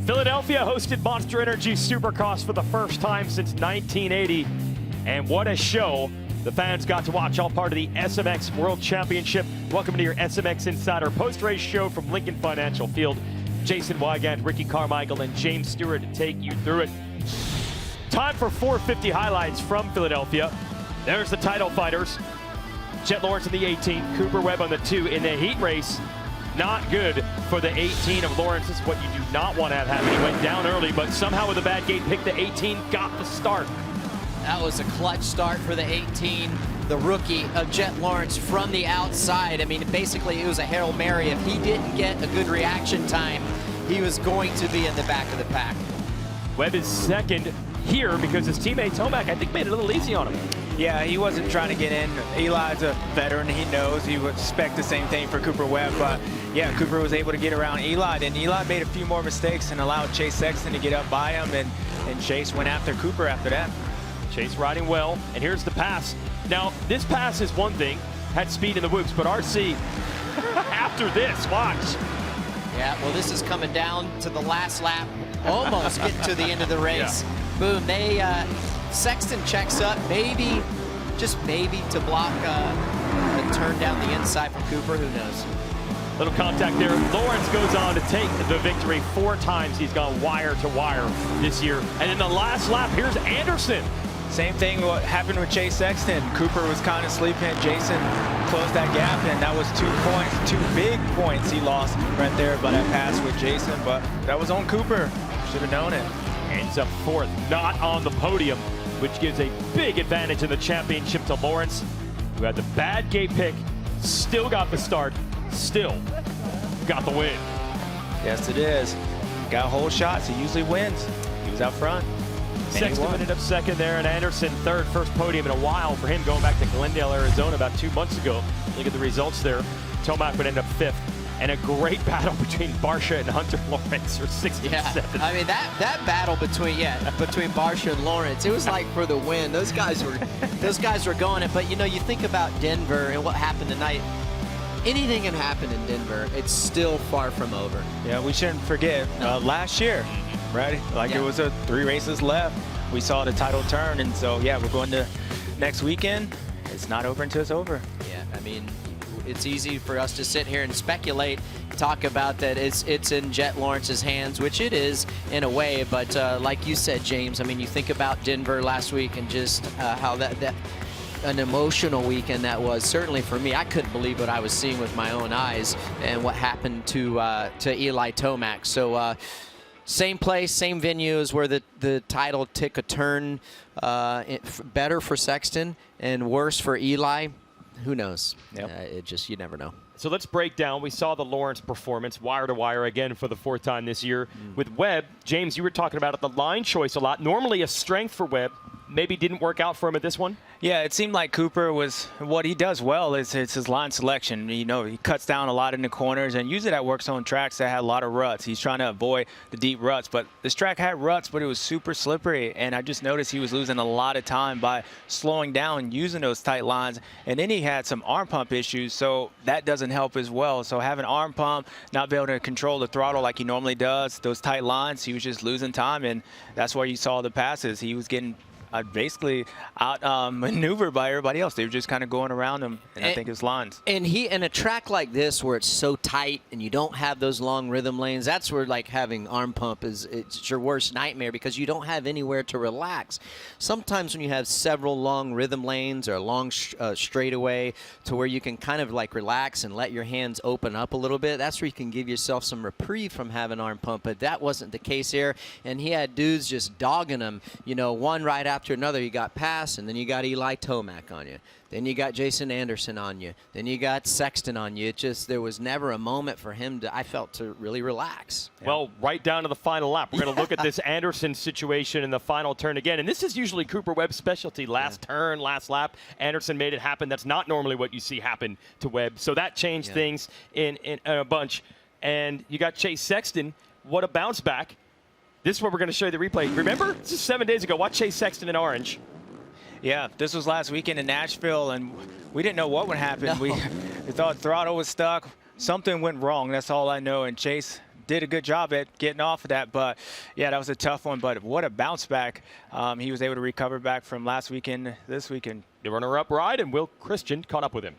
Philadelphia hosted Monster Energy Supercross for the first time since 1980. And what a show the fans got to watch, all part of the SMX World Championship. Welcome to your SMX Insider post-race show from Lincoln Financial Field. Jason Wygant, Ricky Carmichael, and James Stewart to take you through it. Time for 450 highlights from Philadelphia. There's the title fighters. Jet Lawrence in the 18, Cooper Webb on the 2 in the heat race. Not good for the 18 of Lawrence. This is what you do not want to have happen. He went down early, but somehow with a bad gate pick, the 18 got the start. That was a clutch start for the 18, the rookie of Jet Lawrence from the outside. I mean, basically it was a Hail Mary. If he didn't get a good reaction time, he was going to be in the back of the pack. Webb is second here because his teammate Tomac, I think, made it a little easy on him. Yeah, he wasn't trying to get in. Eli's a veteran. He knows. He would expect the same thing for Cooper Webb. But, yeah, Cooper was able to get around Eli. And Eli made a few more mistakes and allowed Chase Sexton to get up by him. And Chase went after Cooper after that. Chase riding well. And here's the pass. Now, this pass is one thing. Had speed in the whoops. But RC, after this, watch. Yeah, well, this is coming down to the last lap. Almost getting to the end of the race. Yeah. Boom. Sexton checks up, maybe, just maybe, to block a turn down the inside from Cooper. Who knows? Little contact there. Lawrence goes on to take the victory. 4 times he's gone wire to wire this year. And in the last lap, here's Anderson. Same thing what happened with Chase Sexton. Cooper was kind of sleeping. Jason closed that gap, and that was 2 points, 2 big points he lost right there by that pass with Jason. But that was on Cooper. Should have known it. Ends up 4th, not on the podium, which gives a big advantage in the championship to Lawrence, who had the bad gate pick, still got the start, still got the win. Yes, it is. Got whole shots. He usually wins. He was out front. Sexton ended up second there, and Anderson third. First podium in a while for him, going back to Glendale, Arizona about 2 months ago. Look at the results there. Tomac would end up 5th. And a great battle between Barsha and Hunter Lawrence for 6 and 7. I mean, that battle between Barsha and Lawrence, it was like for the win. Those guys were going it. But you know, you think about Denver and what happened tonight. Anything can happen in Denver. It's still far from over. Yeah, we shouldn't forget last year, right? Like it was 3 races left. We saw the title turn, and so yeah, we're going to next weekend. It's not over until it's over. Yeah, I mean, it's easy for us to sit here and speculate, talk about that it's in Jet Lawrence's hands, which it is in a way. But like you said, James, I mean, you think about Denver last week and just how that an emotional weekend that was. Certainly for me, I couldn't believe what I was seeing with my own eyes and what happened to Eli Tomac. So same place, same venue is where the title took a turn, better for Sexton and worse for Eli. Who knows? Yep. You never know. So let's break down. We saw the Lawrence performance, wire to wire again for the 4th time this year. With Webb, James, you were talking about the line choice a lot. Normally a strength for Webb. Maybe didn't work out for him at this one? Yeah, it seemed like Cooper was, what he does well is it's his line selection. You know, he cuts down a lot in the corners, and usually that works on tracks that had a lot of ruts. He's trying to avoid the deep ruts, but this track had ruts, but it was super slippery, and I just noticed he was losing a lot of time by slowing down, using those tight lines, and then he had some arm pump issues, so that doesn't help as well. So having arm pump, not being able to control the throttle like he normally does, those tight lines, he was just losing time, and that's where you saw the passes. He was getting basically outmaneuvered by everybody else. They were just kind of going around him, and I think his lines. And in a track like this where it's so tight and you don't have those long rhythm lanes, that's where like having arm pump it's your worst nightmare because you don't have anywhere to relax. Sometimes when you have several long rhythm lanes or a long straightaway to where you can kind of like relax and let your hands open up a little bit, that's where you can give yourself some reprieve from having arm pump. But that wasn't the case here, and he had dudes just dogging him, you know, one right after another. You got Pass, and then you got Eli Tomac on you. Then you got Jason Anderson on you. Then you got Sexton on you. It just, there was never a moment for him to, I felt, to really relax. Well, right down to the final lap. We're going to look at this Anderson situation in the final turn again. And this is usually Cooper Webb's specialty. Last turn, last lap, Anderson made it happen. That's not normally what you see happen to Webb. So that changed things in a bunch. And you got Chase Sexton. What a bounce back. This is what we're going to show you the replay. Remember? This is 7 days ago. Watch Chase Sexton in orange. Yeah, this was last weekend in Nashville, and we didn't know what would happen. No. We thought throttle was stuck. Something went wrong. That's all I know. And Chase did a good job at getting off of that. But, yeah, that was a tough one. But what a bounce back. He was able to recover back from last weekend, this weekend. The runner-up ride, and Will Christian caught up with him.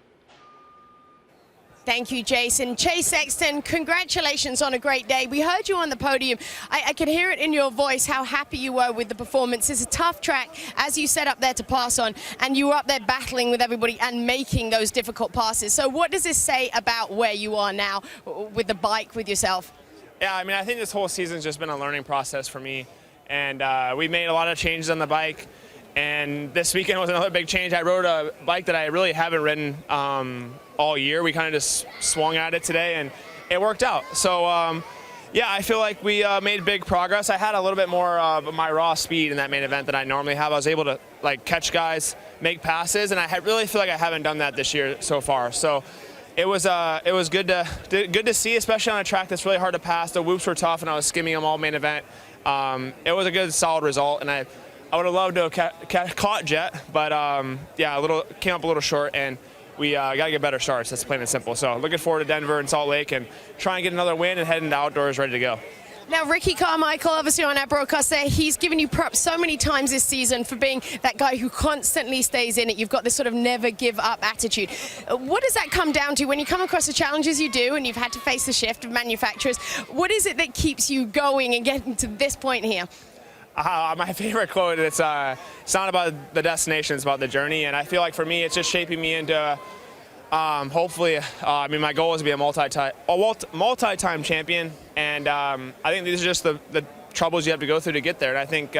Thank you, Jason. Chase Sexton, congratulations on a great day. We heard you on the podium. I could hear it in your voice how happy you were with the performance. It's a tough track, as you set up there to pass on, and you were up there battling with everybody and making those difficult passes. So what does this say about where you are now with the bike, with yourself? Yeah, I mean, I think this whole season's just been a learning process for me, and we made a lot of changes on the bike. And this weekend was another big change. I rode a bike that I really haven't ridden all year. We kind of just swung at it today, and it worked out. So, yeah, I feel like we made big progress. I had a little bit more of my raw speed in that main event than I normally have. I was able to catch guys, make passes, and I really feel like I haven't done that this year so far. So it was good to see, especially on a track that's really hard to pass. The whoops were tough, and I was skimming them all main event. It was a good, solid result, and I would have loved to have caught Jet, but yeah, came up a little short, and we got to get better starts. That's plain and simple. So looking forward to Denver and Salt Lake and try and get another win and head into outdoors ready to go. Now, Ricky Carmichael, obviously on our broadcast there, he's given you props so many times this season for being that guy who constantly stays in it. You've got this sort of never give up attitude. What does that come down to when you come across the challenges you do and you've had to face the shift of manufacturers? What is it that keeps you going and getting to this point here? My favorite quote, it's not about the destination, it's about the journey. And I feel like for me, it's just shaping me into, hopefully, I mean, my goal is to be a multi-time champion. And I think these are just the troubles you have to go through to get there. And I think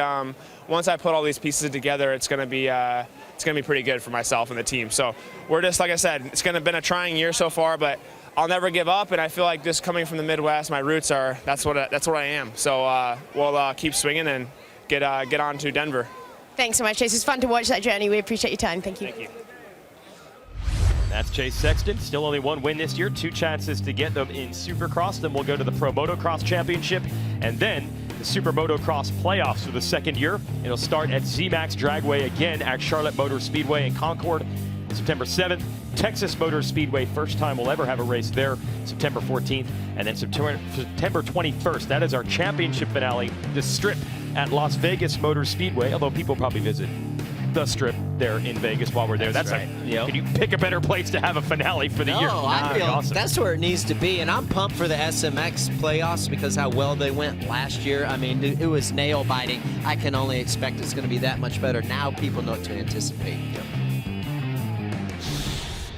once I put all these pieces together, it's going to be pretty good for myself and the team. So we're just, like I said, it's going to have been a trying year so far, but I'll never give up, and I feel like just coming from the Midwest, my roots are, that's what I am. So we'll keep swinging and get on to Denver. Thanks so much, Chase. It's fun to watch that journey. We appreciate your time. Thank you. Thank you. That's Chase Sexton. Still only one win this year, 2 chances to get them in Supercross. Then we'll go to the Pro Motocross Championship, and then the Super Motocross playoffs for the second year. It'll start at ZMAX Dragway again at Charlotte Motor Speedway in Concord, September 7th. Texas Motor Speedway, first time we'll ever have a race there, September 14th. And then September 21st, that is our championship finale, the Strip at Las Vegas Motor Speedway, although people probably visit the Strip there in Vegas while we're there. That's right. Can you pick a better place to have a finale for the year? No, I feel awesome. That's where it needs to be. And I'm pumped for the SMX playoffs because how well they went last year. I mean, it was nail-biting. I can only expect it's going to be that much better. Now people know what to anticipate.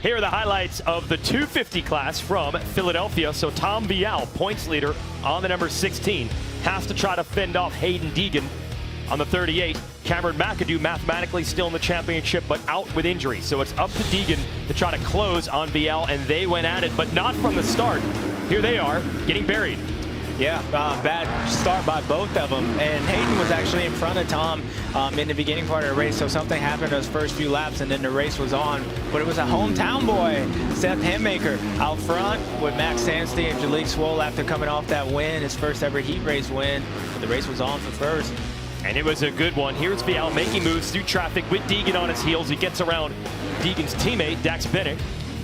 Here are the highlights of the 250 class from Philadelphia. So Tom Vial, points leader on the number 16, has to try to fend off Hayden Deegan on the 38. Cameron McAdoo mathematically still in the championship, but out with injury. So it's up to Deegan to try to close on Vial, and they went at it, but not from the start. Here they are, getting buried. Yeah, bad start by both of them. And Hayden was actually in front of Tom in the beginning part of the race, so something happened those first few laps, and then the race was on. But it was a hometown boy, Seth Henmaker, out front with Max Sandsty and Jalik Swoll after coming off that win, his first ever heat race win. But the race was on for first. And it was a good one. Here's Vial making moves through traffic with Deegan on his heels. He gets around Deegan's teammate, Dax Bennett.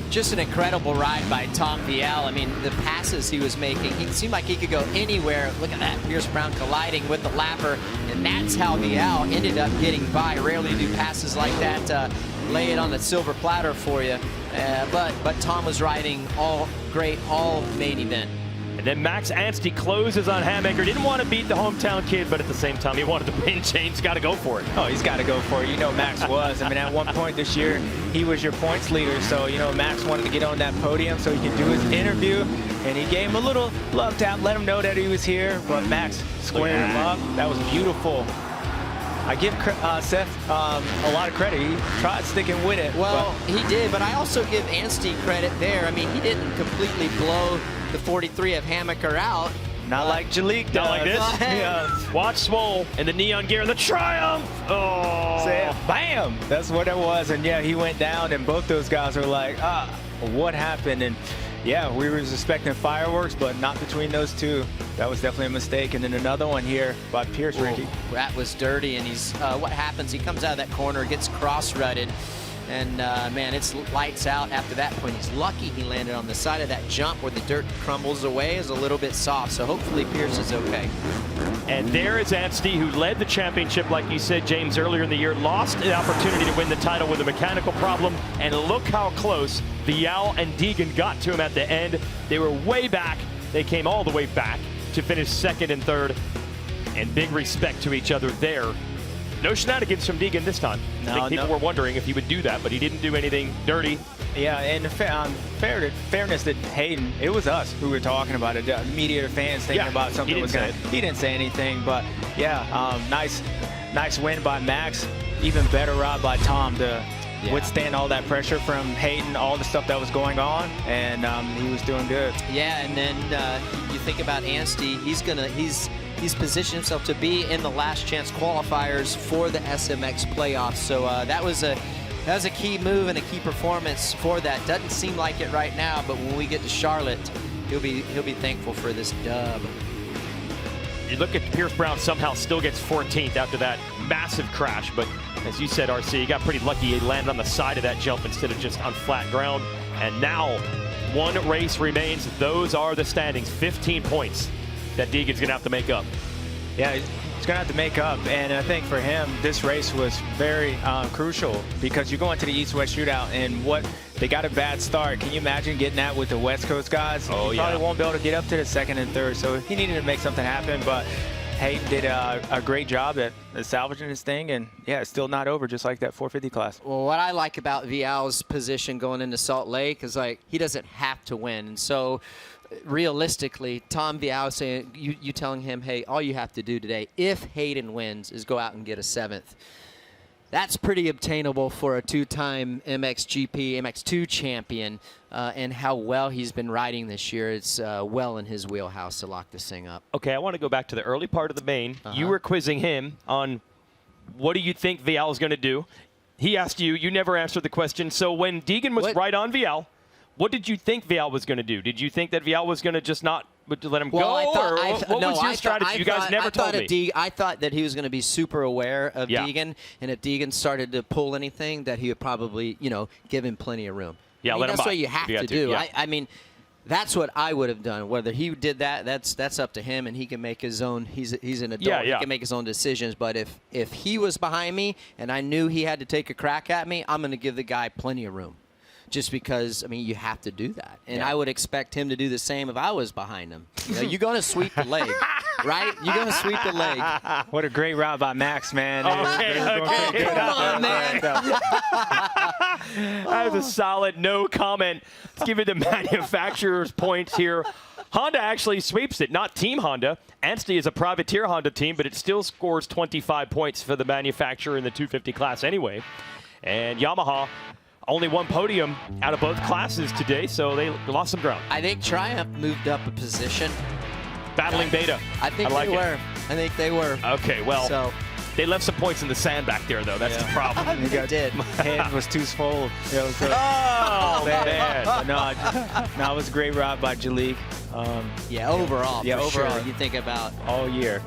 Just an incredible ride by Tom Vial. I mean, the passes he was making, he seemed like he could go anywhere. Look at that, Pierce Brown colliding with the lapper, and that's how Vial ended up getting by. Rarely do passes like that lay it on the silver platter for you. But Tom was riding all great, all main event. And then Max Anstey closes on Hammaker. Didn't want to beat the hometown kid, but at the same time, he wanted the win chain. He's got to go for it. Oh, he's got to go for it. You know Max was. I mean, at one point this year, he was your points leader. So, you know, Max wanted to get on that podium so he could do his interview. And he gave him a little love tap, let him know that he was here. But Max squared him up. That was beautiful. I give Seth a lot of credit. He tried sticking with it. Well, he did, but I also give Anstey credit there. I mean, he didn't completely blow the 43 of Hammaker out. Not like Jalik does. Not like this. Yeah. Watch Swoll and the neon gear and the Triumph. Oh. Bam! That's what it was. And yeah, he went down, and both those guys were like, what happened? And yeah, we were expecting fireworks, but not between those two. That was definitely a mistake. And then another one here by Pierce, Ricky. That was dirty, and he's what happens? He comes out of that corner, gets cross-rutted, And man, it's lights out after that point. He's lucky he landed on the side of that jump where the dirt crumbles away, is a little bit soft. So hopefully Pierce is okay. And there is Anstey, who led the championship, like you said, James, earlier in the year, lost the opportunity to win the title with a mechanical problem. And look how close Vial and Deegan got to him at the end. They were way back. They came all the way back to finish second and third. And big respect to each other there. No shenanigans from Deegan this time. I think people were wondering if he would do that, but he didn't do anything dirty. Yeah, and fairness to Hayden, it was us who were talking about it. Media fans thinking about something was going to. He didn't say anything, but yeah, nice win by Max. Even better ride by Tom to withstand all that pressure from Hayden, all the stuff that was going on, and he was doing good. Yeah, and then you think about Anstey, he's positioned himself to be in the last chance qualifiers for the SMX playoffs. So that was a key move and a key performance for that. Doesn't seem like it right now, but when we get to Charlotte, he'll be thankful for this dub. You look at Pierce Brown, somehow still gets 14th after that massive crash, but as you said, RC, he got pretty lucky. He landed on the side of that jump instead of just on flat ground. And now one race remains. Those are the standings. 15 points that Deegan's going to have to make up. Yeah, he's going to have to make up. And I think for him, this race was very crucial because you go into the East-West shootout and they got a bad start. Can you imagine getting that with the West Coast guys? Oh, he probably won't be able to get up to the second and third. So he needed to make something happen. But Hayden did a great job at salvaging his thing. And, yeah, it's still not over, just like that 450 class. Well, what I like about Vial's position going into Salt Lake is, like, he doesn't have to win. And so realistically, Tom Vial saying, you telling him, hey, all you have to do today, if Hayden wins, is go out and get a 7th. That's pretty obtainable for a two-time MXGP, MX2 champion, and how well he's been riding this year. It's well in his wheelhouse to lock this thing up. Okay, I want to go back to the early part of the main. You were quizzing him on what do you think Vial is going to do. He asked you. You never answered the question. So when Deegan was right on Vial, what did you think Vial was going to do? Did you think that Vial was going to just not let him go? What was your strategy? You guys never told me. I thought that he was going to be super aware of Deegan, and if Deegan started to pull anything, that he would probably, give him plenty of room. Yeah, let him that's what you have to do. Yeah. I mean, that's what I would have done. Whether he did that, that's up to him, and he can make his own. He's an adult. He can make his own decisions. But if he was behind me and I knew he had to take a crack at me, I'm going to give the guy plenty of room. Just because, I mean, you have to do that. And I would expect him to do the same if I was behind him. You're going to sweep the leg, right? You're going to sweep the leg. What a great ride by Max, man. Okay, come on, man. That was a solid no comment. Let's give you the manufacturer's points here. Honda actually sweeps it, not Team Honda. Anstey is a privateer Honda team, but it still scores 25 points for the manufacturer in the 250 class anyway. And Yamaha, only one podium out of both classes today, so they lost some ground. I think Triumph moved up a position. Battling Beta. I think they were. I think they were. Okay, well, they left some points in the sand back there, though. That's the problem. They did. My head was too swollen. Oh, man. No, it was a great ride by Jalik. Overall. Yeah, overall. Sure. You think about all year.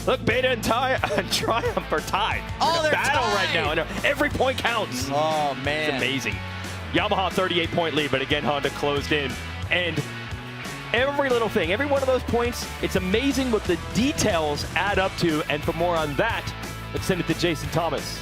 Look, Beta and Triumph are tied. Oh, they're battle tied. right now. And every point counts. Oh, man. It's amazing. Yamaha 38-point lead, but again, Honda closed in. And every little thing, every one of those points, it's amazing what the details add up to. And for more on that, let's send it to Jason Thomas.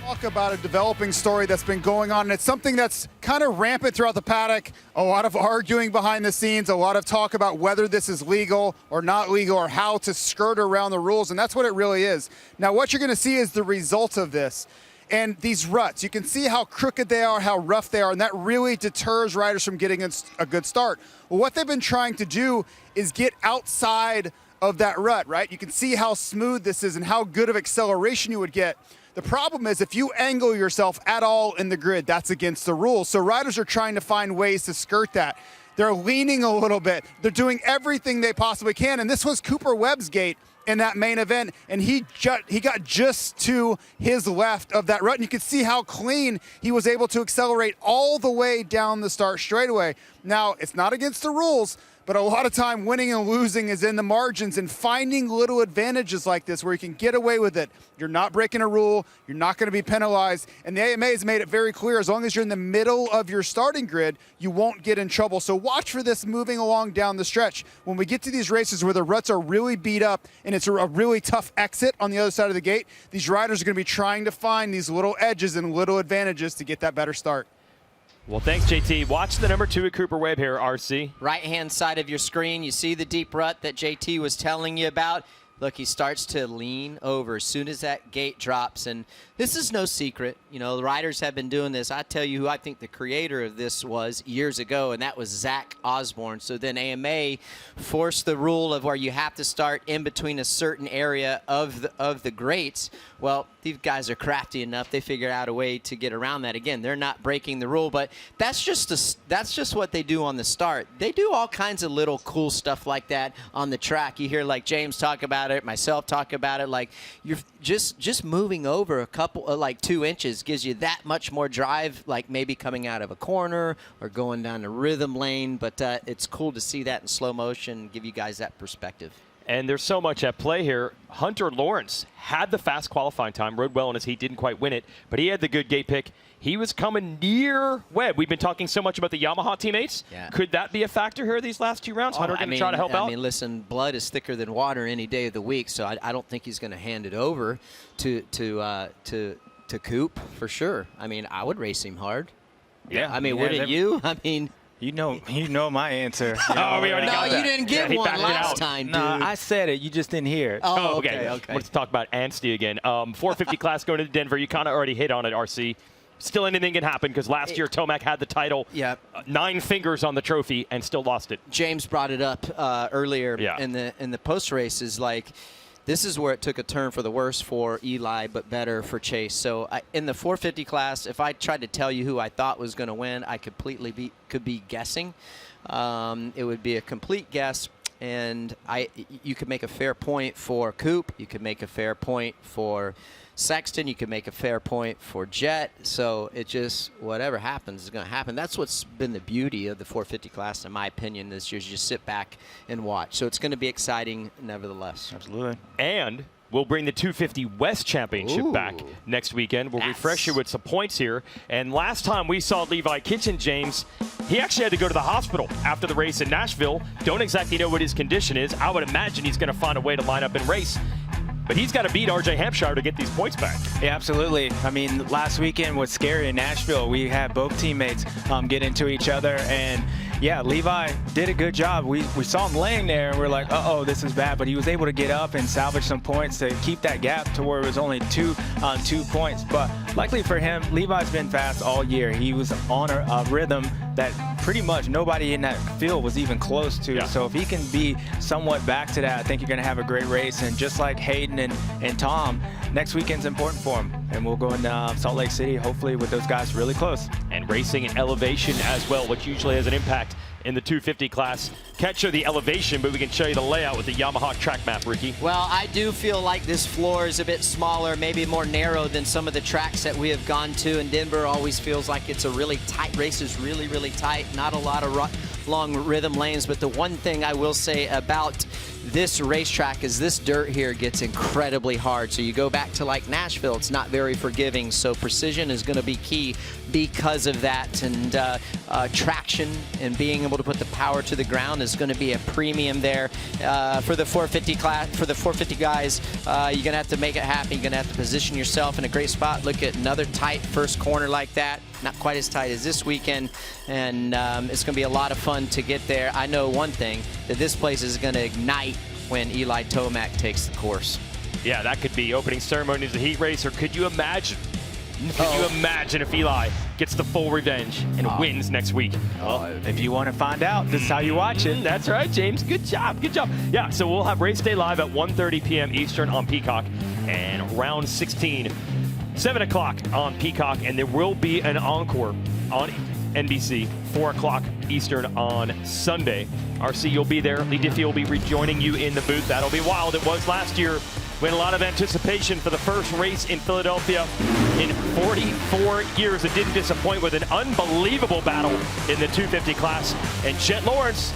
Talk about a developing story that's been going on, and it's something that's kind of rampant throughout the paddock. A lot of arguing behind the scenes, a lot of talk about whether this is legal or not legal or how to skirt around the rules, and that's what it really is. Now, what you're going to see is the result of this. And these ruts, you can see how crooked they are, how rough they are, and that really deters riders from getting a good start. Well, what they've been trying to do is get outside of that rut, right? You can see how smooth this is and how good of acceleration you would get. The problem is if you angle yourself at all in the grid, that's against the rules. So riders are trying to find ways to skirt that. They're leaning a little bit. They're doing everything they possibly can. And this was Cooper Webb's gate in that main event, and he got just to his left of that rut. And you can see how clean he was able to accelerate all the way down the start straightaway. Now, it's not against the rules, but a lot of time winning and losing is in the margins, and finding little advantages like this where you can get away with it. You're not breaking a rule. You're not going to be penalized. And the AMA has made it very clear, as long as you're in the middle of your starting grid, you won't get in trouble. So watch for this moving along down the stretch. When we get to these races where the ruts are really beat up and it's a really tough exit on the other side of the gate, these riders are going to be trying to find these little edges and little advantages to get that better start. Well, thanks, JT. Watch the number 2 at Cooper Webb here, RC. Right-hand side of your screen, you see the deep rut that JT was telling you about. Look, he starts to lean over as soon as that gate drops, and this is no secret. You know, the riders have been doing this. I tell you who I think the creator of this was years ago, and that was Zach Osborne. So then AMA forced the rule of where you have to start in between a certain area of the grates. Well, these guys are crafty enough. They figured out a way to get around that. Again, they're not breaking the rule, but that's just what they do on the start. They do all kinds of little cool stuff like that on the track. You hear like James talk about it, myself talk about it. Like you're just moving over a couple, like 2 inches gives you that much more drive, like maybe coming out of a corner or going down the rhythm lane. But it's cool to see that in slow motion, give you guys that perspective. And there's so much at play here. Hunter Lawrence had the fast qualifying time, rode well in his heat, didn't quite win it, but he had the good gate pick. He was coming near Webb. We've been talking so much about the Yamaha teammates. Yeah. Could that be a factor here these last 2 rounds? Hunter going to try to help out? I mean, listen, blood is thicker than water any day of the week, so I don't think he's going to hand it over to Coop for sure. I mean, I would race him hard. Yeah. I mean, wouldn't you? I mean. You know my answer. We already got that. No, you didn't give one last time, dude. No, I said it. You just didn't hear it. Oh, okay. Let's talk about Anstie again. 450 class going to Denver. You kind of already hit on it, RC. Still anything can happen because last year Tomac had the title. Yeah. 9 fingers on the trophy and still lost it. James brought it up earlier in the post race. Is like, this is where it took a turn for the worse for Eli, but better for Chase. So in the 450 class, if I tried to tell you who I thought was going to win, I completely could be guessing. It would be a complete guess, and you could make a fair point for Coop. You could make a fair point for Sexton. You could make a fair point for Jet. So it just, whatever happens is going to happen. That's what's been the beauty of the 450 class, in my opinion, this year. You just sit back and watch. So it's going to be exciting nevertheless. Absolutely. And we'll bring the 250 West Championship back next weekend. We'll refresh you with some points here. And last time we saw Levi Kitchen, James, he actually had to go to the hospital after the race in Nashville. Don't exactly know what his condition is. I would imagine he's going to find a way to line up and race. But he's got to beat R.J. Hampshire to get these points back. Yeah, absolutely. I mean, last weekend was scary in Nashville. We had both teammates get into each other. And, yeah, Levi did a good job. We saw him laying there, and we're like, uh-oh, this is bad. But he was able to get up and salvage some points to keep that gap to where it was only 2 points. But luckily for him, Levi's been fast all year. He was on a rhythm that pretty much nobody in that field was even close to. So if he can be somewhat back to that, I think you're going to have a great race. And just like Hayden and Tom, next weekend's important for him. And we'll go into Salt Lake City, hopefully, with those guys really close. And racing in elevation as well, which usually has an impact in the 250 class. Can't show the elevation, but we can show you the layout with the Yamaha track map, Ricky. Well, I do feel like this floor is a bit smaller, maybe more narrow than some of the tracks that we have gone to. And Denver always feels like it's a really tight race, is really, really tight. Not a lot of long rhythm lanes. But the one thing I will say about this racetrack is this dirt here gets incredibly hard. So you go back to like Nashville, it's not very forgiving. So precision is going to be key because of that. And traction and being able to put the power to the ground is going to be a premium there for the 450 class. For the 450 guys, you're going to have to make it happen. You're going to have to position yourself in a great spot. Look at another tight first corner like that. Not quite as tight as this weekend, and it's going to be a lot of fun to get there. I know one thing, that this place is going to ignite when Eli Tomac takes the course. Yeah, that could be opening ceremony as a heat race, or could you imagine? Could you imagine if Eli gets the full revenge and wins next week? Well, if you want to find out, this is how you watch it. That's right, James. Good job. Good job. Yeah, so we'll have race day live at 1:30 p.m. Eastern on Peacock, and round 16, 7 o'clock on Peacock, and there will be an encore on NBC, 4 o'clock Eastern on Sunday. RC, you'll be there. Lee Diffie will be rejoining you in the booth. That'll be wild. It was last year. We had a lot of anticipation for the first race in Philadelphia in 44 years. It didn't disappoint with an unbelievable battle in the 250 class. And Jet Lawrence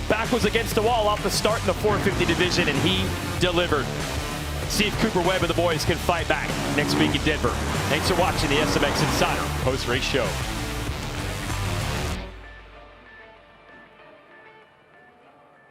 back was against the wall off the start in the 450 division, and he delivered. See if Cooper Webb and the boys can fight back next week in Denver. Thanks for watching the SMX Insider post-race show.